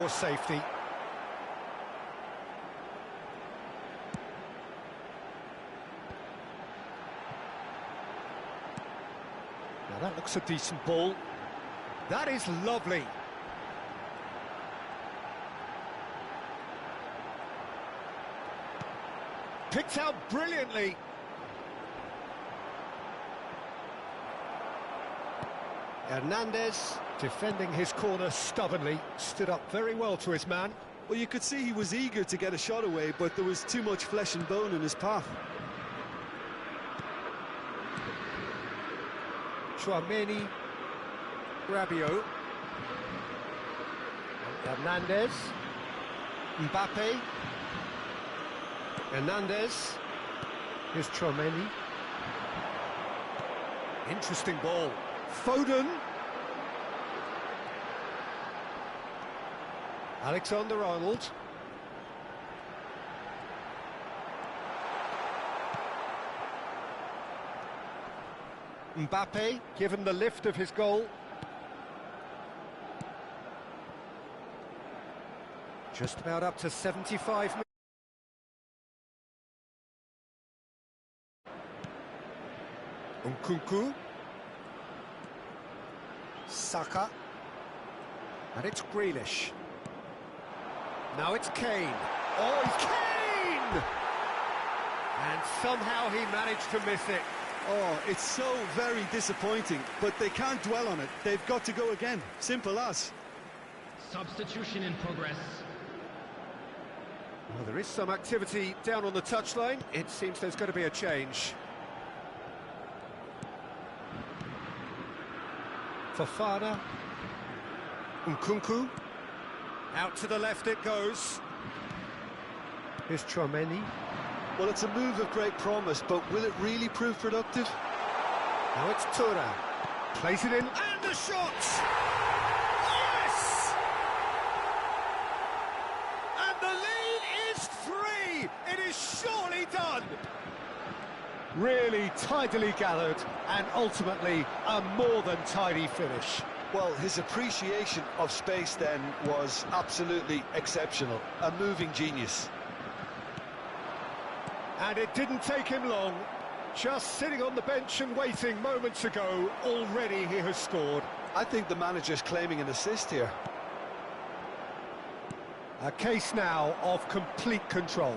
For safety. Now that looks a decent ball. That is lovely. Picked out brilliantly. Hernandez, defending his corner stubbornly, stood up very well to his man. Well, you could see he was eager to get a shot away, but there was too much flesh and bone in his path. Tchouaméni, Rabiot, Hernandez, Mbappe, Hernandez, here's Tchouaméni. Interesting ball. Foden. Alexander-Arnold. Mbappe, given the lift of his goal. Just about up to 75 minutes. Nkunku. Saka. And it's Grealish. Now it's Kane. Oh, it's Kane! And somehow he managed to miss it. Oh, it's so very disappointing, but they can't dwell on it. They've got to go again. Simple as. Substitution in progress. Well, there is some activity down on the touchline. It seems there's going to be a change. Fofana. Nkunku. Out to the left it goes. Here's Tchouaméni. Well, it's a move of great promise, but will it really prove productive? Now it's Thuram. Plays it in, and the shot! Yes! And the lead is 3! It is surely done! Really tidily gathered, and ultimately a more than tidy finish. Well, his appreciation of space then was absolutely exceptional. A moving genius. And it didn't take him long. Just sitting on the bench and waiting moments ago, already he has scored. I think the manager's claiming an assist here. A case now of complete control.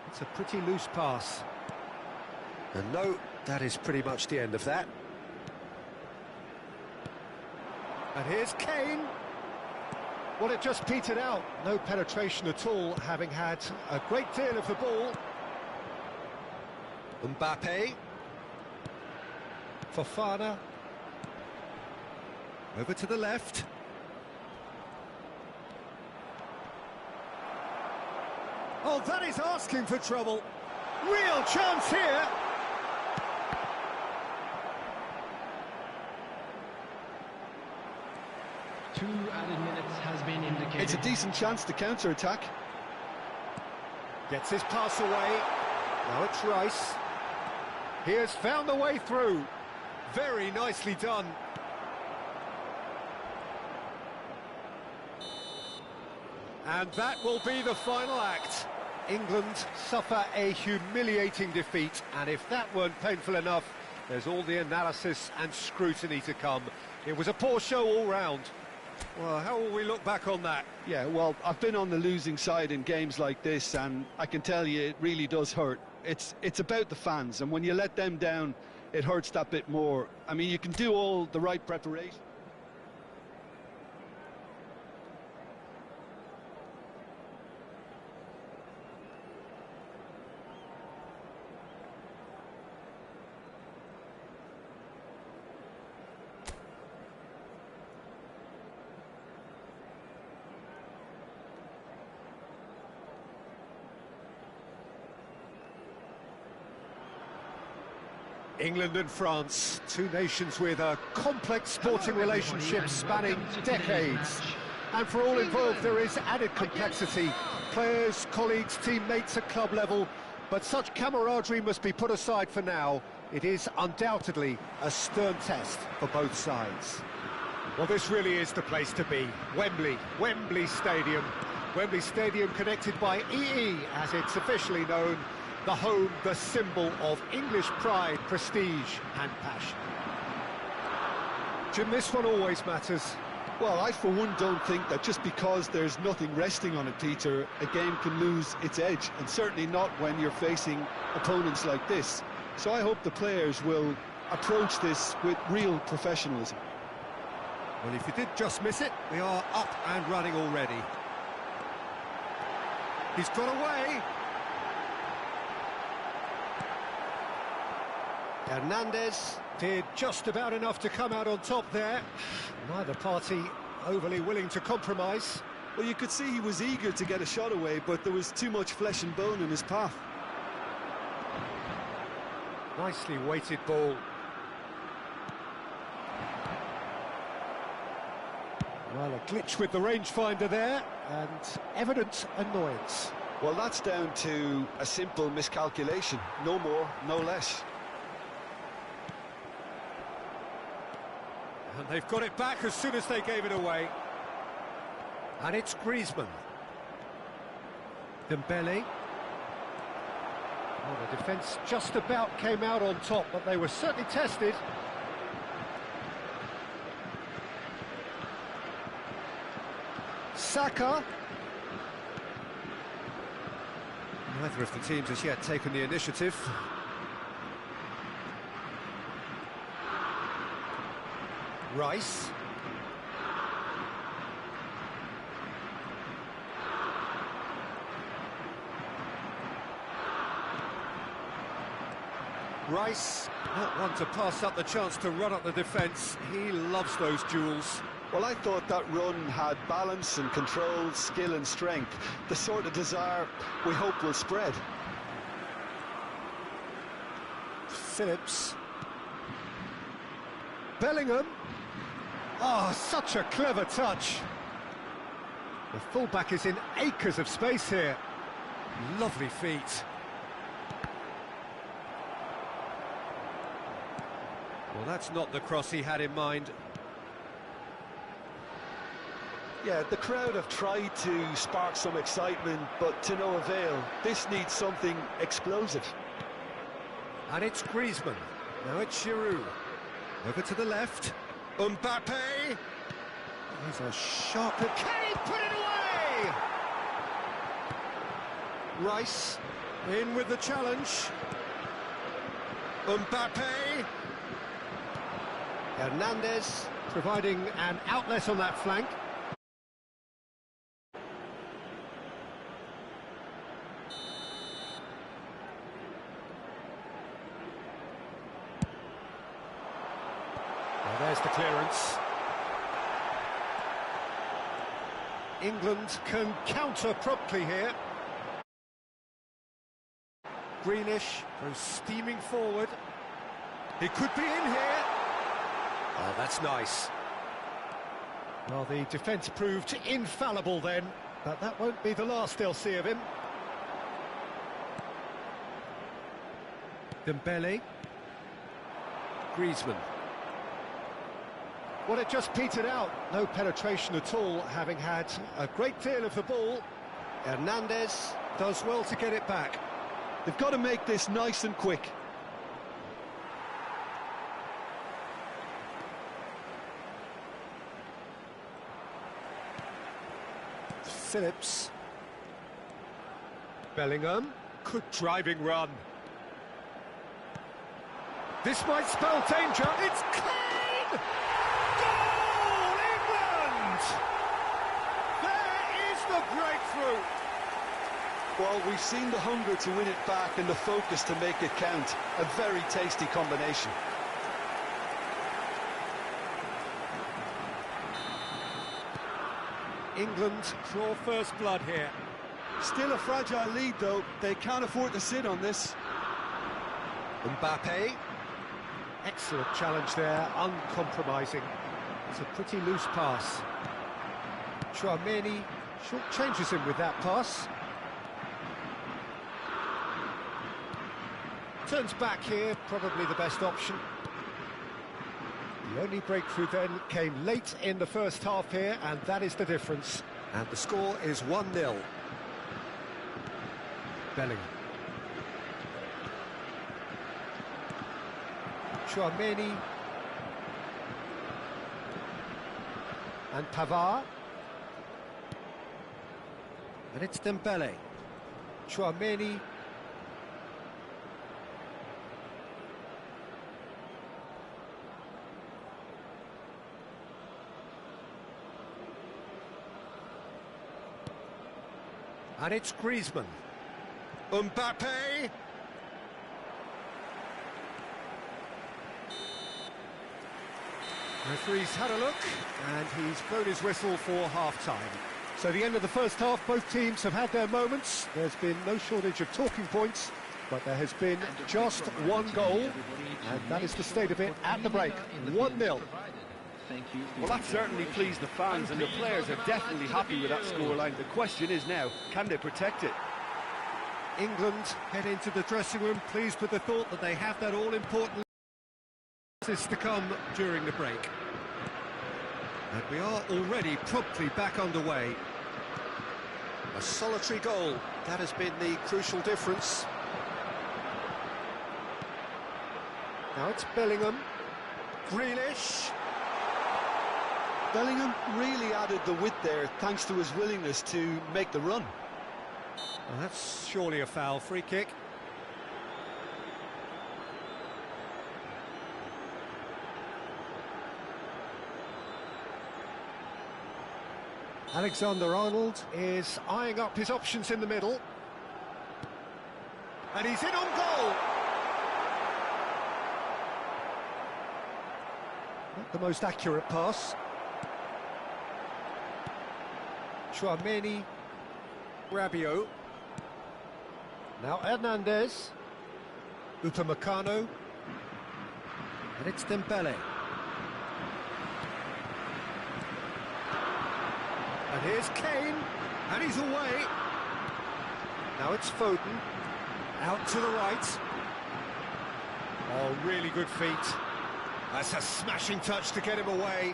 It's a pretty loose pass. And no, that is pretty much the end of that. And here's Kane. Well, it just petered out. No penetration at all, having had a great deal of the ball. Mbappe. Fofana. Over to the left. Oh, that is asking for trouble. Real chance here. Two added minutes has been indicated. It's a decent chance to counter-attack. Gets his pass away. Now it's Rice. He has found the way through. Very nicely done. And that will be the final act. England suffer a humiliating defeat, and if that weren't painful enough, there's all the analysis and scrutiny to come. It was a poor show all round. Well, how will we look back on that? Yeah, well, I've been on the losing side in games like this, and I can tell you it really does hurt. It's about the fans, and when you let them down, it hurts that bit more. I mean, you can do all the right preparation. England and France, two nations with a complex sporting relationship spanning decades. And for all involved, there is added complexity. Players, colleagues, teammates at club level. But such camaraderie must be put aside for now. It is undoubtedly a stern test for both sides. Well, this really is the place to be. Wembley Stadium. Wembley Stadium connected by EE, as it's officially known. The home, the symbol of English pride, prestige and passion. Jim, this one always matters. Well, I for one don't think that just because there's nothing resting on it, Peter, a game can lose its edge, and certainly not when you're facing opponents like this. So I hope the players will approach this with real professionalism. Well, if you did just miss it, we are up and running already. He's got away. Hernandez did just about enough to come out on top there. Neither party overly willing to compromise. Well, you could see he was eager to get a shot away, but there was too much flesh and bone in his path. Nicely weighted ball. Well, a glitch with the rangefinder there, and evident annoyance. Well, that's down to a simple miscalculation. No more, no less. And they've got it back as soon as they gave it away. And it's Griezmann. Dembele. Well, the defence just about came out on top, but they were certainly tested. Saka. Neither of the teams has yet taken the initiative. Rice. Rice, not one to pass up the chance to run up the defence. He loves those duels. Well, I thought that run had balance and control, skill and strength. The sort of desire we hope will spread. Phillips. Bellingham. Oh, such a clever touch. The fullback is in acres of space here. Lovely feet. Well, that's not the cross he had in mind. Yeah, the crowd have tried to spark some excitement, but to no avail. This needs something explosive. And it's Griezmann. Now it's Giroud. Over to the left. Mbappe. He's a sharp... Can he put it away? Rice in with the challenge. Mbappe. Hernandez providing an outlet on that flank. There's the clearance. England can counter promptly here. Greenish goes steaming forward. He could be in here. Oh, that's nice. Well, the defence proved infallible then, but that won't be the last they'll see of him. Dembele. Griezmann. Well, it just petered out. No penetration at all, having had a great deal of the ball. Hernandez does well to get it back. They've got to make this nice and quick. Phillips. Bellingham. Good driving run. This might spell danger. It's clean! Goal, England! There is the breakthrough. Well, we've seen the hunger to win it back and the focus to make it count. A very tasty combination. England draw first blood here. Still a fragile lead, though. They can't afford to sit on this. Mbappe. Excellent challenge there, uncompromising. It's a pretty loose pass. Chouameni short changes him with that pass. Turns back here, probably the best option. The only breakthrough then came late in the first half here, and that is the difference. And the score is 1-0. Bellingham. Chouameni. And Pavard. And it's Dembele. Chouameni. And it's Griezmann. Mbappe. Referee's had a look, and he's blown his whistle for half-time. So the end of the first half, both teams have had their moments. There's been no shortage of talking points, but there has been just one goal, and that is the state of it at the break. 1-0. Well, that certainly pleased the fans, and the players are definitely happy with that scoreline. The question is now, can they protect it? England head into the dressing room pleased with the thought that they have that all-important to come during the break. And we are already promptly back underway. A solitary goal, that has been the crucial difference. Now it's Bellingham. Grealish. Bellingham really added the width there thanks to his willingness to make the run. Well, that's surely a foul. Free kick. Alexander-Arnold is eyeing up his options in the middle. And he's in on goal! Not the most accurate pass. Chouameni. Rabiot. Now Hernandez. Upamecano. And it's Dembele. And here's Kane, and he's away. Now it's Foden, out to the right. Oh, really good feet. That's a smashing touch to get him away.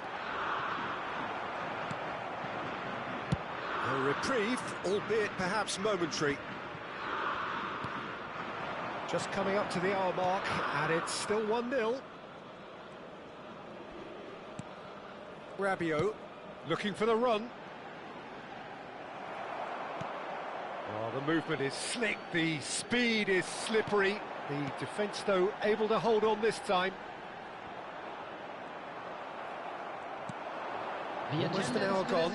A reprieve, albeit perhaps momentary. Just coming up to the hour mark, and it's still 1-0. Rabiot, looking for the run. Oh, the movement is slick, the speed is slippery. The defence, though, able to hold on this time. Almost an hour gone.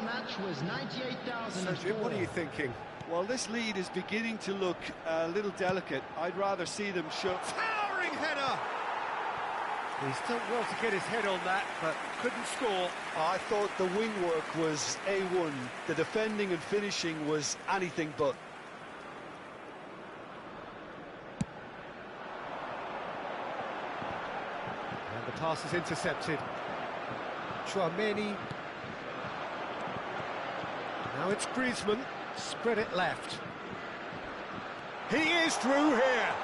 So, Jim, what are you thinking? Well, this lead is beginning to look a little delicate. I'd rather see them show... Towering header! He's done well to get his head on that, but couldn't score. I thought the wing work was A1. The defending and finishing was anything but. And the pass is intercepted. Chouameni. Now it's Griezmann. Spread it left. He is through here.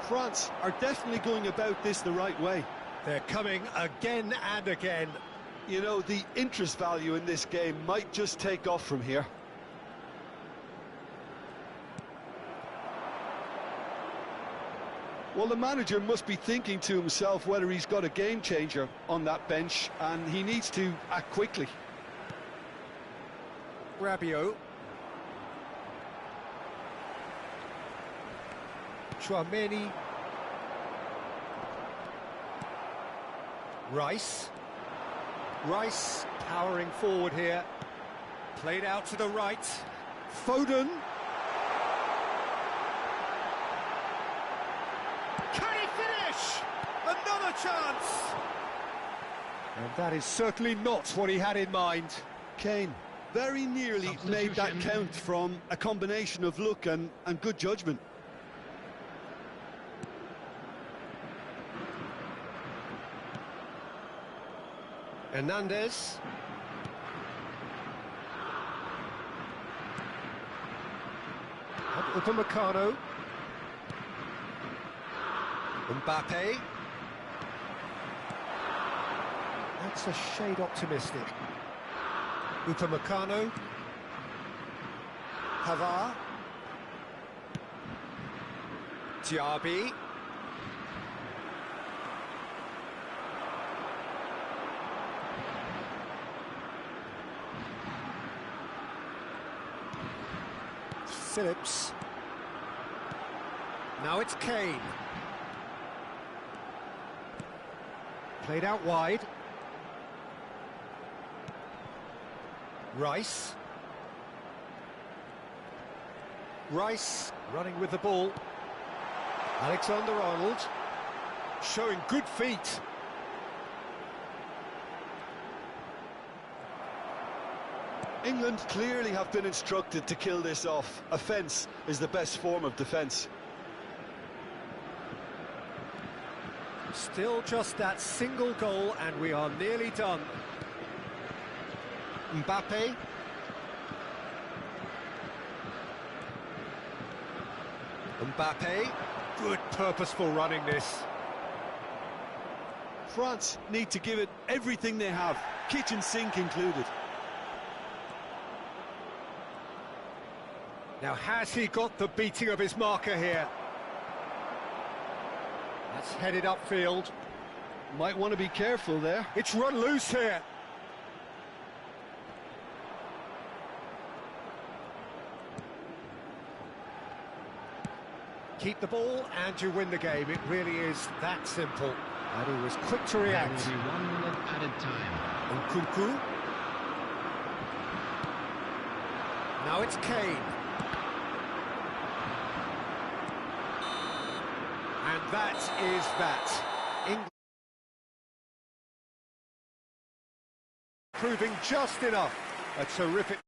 France are definitely going about this the right way. They're coming again and again. You know, the interest value in this game might just take off from here. Well, the manager must be thinking to himself whether he's got a game changer on that bench, and he needs to act quickly. Rabiot. Chouameni. Rice. Rice powering forward here. Played out to the right. Foden. Can he finish? Another chance! And that is certainly not what he had in mind. Kane very nearly made that count from a combination of luck and good judgment. Hernandez. And Upamecano. Mbappe. That's a shade optimistic. Upamecano. Pavard. Diaby. Phillips. Now it's Kane. Played out wide. Rice. Rice running with the ball. Alexander-Arnold showing good feet. England clearly have been instructed to kill this off. Offence is the best form of defence. Still just that single goal and we are nearly done. Mbappe. Mbappe. Good purposeful running this. France need to give it everything they have, kitchen sink included. Now has he got the beating of his marker here? That's headed upfield. Might want to be careful there. It's run loose here. Keep the ball and you win the game. It really is that simple. And he was quick to react. There will be 1 minute added time. Nkunku. Now it's Kane. And that is that. England proving just enough. A terrific...